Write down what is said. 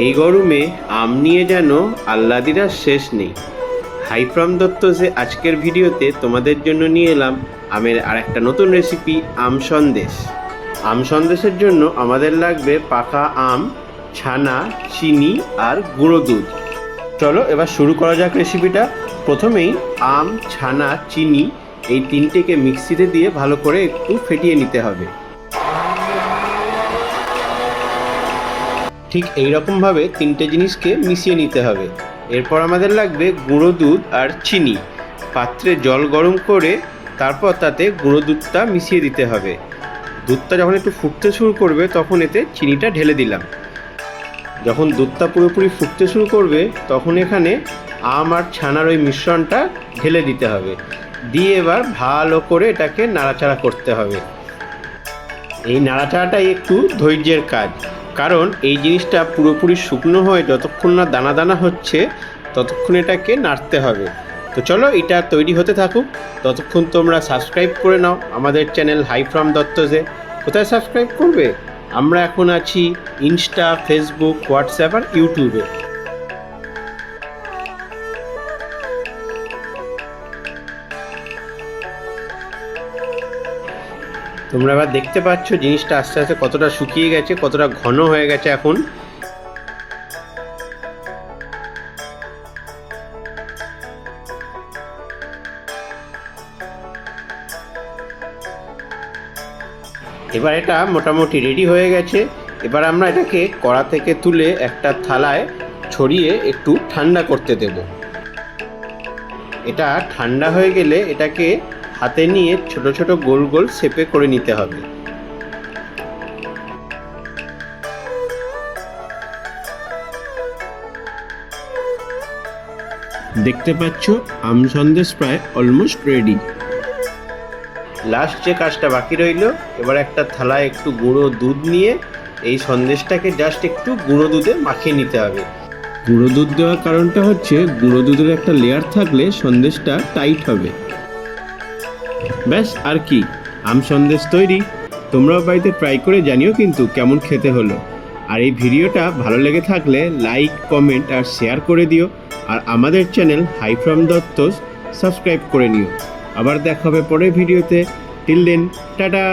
এই গরমে আম নিয়ে যেন আহ্লাদিরা শেষ নেই। হাইফ্রম দত্ত যে আজকের ভিডিওতে তোমাদের জন্য নিয়ে এলাম আমের আর একটা নতুন রেসিপি, আম সন্দেশ। আম সন্দেশের জন্য আমাদের লাগবে পাকা আম, ছানা, চিনি আর গুঁড়ো দুধ। চলো এবার শুরু করা যাক রেসিপিটা। প্রথমেই আম, ছানা, চিনি এই তিনটেকে মিক্সিতে দিয়ে ভালো করে একটু ফেটিয়ে নিতে হবে। ঠিক এইরকমভাবে তিনটে জিনিসকে মিশিয়ে নিতে হবে। এরপর আমাদের লাগবে গুঁড়ো দুধ আর চিনি। পাত্রে জল গরম করে তারপর তাতে গুঁড়ো দুধটা মিশিয়ে দিতে হবে। দুধটা যখন একটু ফুটতে শুরু করবে তখন এতে চিনিটা ঢেলে দিলাম। যখন দুধটা পুরোপুরি ফুটতে শুরু করবে তখন এখানে আম আর ছানার ওই মিশ্রণটা ঢেলে দিতে হবে। দিয়ে এবার ভালো করে এটাকে নাড়াচাড়া করতে হবে। এই নাড়াচাড়াটাই একটু ধৈর্যের কাজ, কারণ এই জিনিসটা পুরোপুরি শুকনো হয়ে যতক্ষণ না দানা দানা হচ্ছে ততক্ষণ এটাকে নাড়তে হবে। তো চলো এটা তৈরি হতে থাকুক, ততক্ষণ তোমরা সাবস্ক্রাইব করে নাও আমাদের চ্যানেল হাইফ্রম দত্তজে। কোথায় সাবস্ক্রাইব করবে? আমরা এখন আছি ইনস্টা, ফেসবুক, হোয়াটসঅ্যাপ আর ইউটিউবে। তোমরা এবার দেখতে পাচ্ছ জিনিসটা আস্তে আস্তে কতটা শুকিয়ে গেছে, কতটা ঘন হয়ে গেছে। এখন এবার এটা মোটামুটি রেডি হয়ে গেছে। এবার আমরা এটাকে কড়া থেকে তুলে একটা থালায় ছড়িয়ে একটু ঠান্ডা করতে দেব। এটা ঠান্ডা হয়ে গেলে এটাকে হাতে নিয়ে ছোট ছোট গোল গোল শেপে করে নিতে হবে। দেখতে পাচ্ছ আম সন্দেশ প্রায় অলমোস্ট রেডি। লাস্ট যে কাজটা বাকি রইল, এবার একটা থালায় একটু গুঁড়ো দুধ নিয়ে এই সন্দেশটাকে জাস্ট একটু গুঁড়ো দুধে মাখিয়ে নিতে হবে। গুঁড়ো দুধ দেওয়ার কারণটা হচ্ছে গুঁড়ো দুধের একটা লেয়ার থাকলে সন্দেশটা টাইট হবে। ব্যাস আর কি, আম সন্দেশ তৈরি। তোমরাও বাড়িতে ট্রাই করে জানিও কিন্তু কেমন খেতে হলো। আর এই ভিডিওটা ভালো লেগে থাকলে লাইক, কমেন্ট আর শেয়ার করে দিও। আর আমাদের চ্যানেল হাইফ্রম দত্ত সাবস্ক্রাইব করে নিও। আবার দেখা হবে পরের ভিডিওতে। Till then, tata.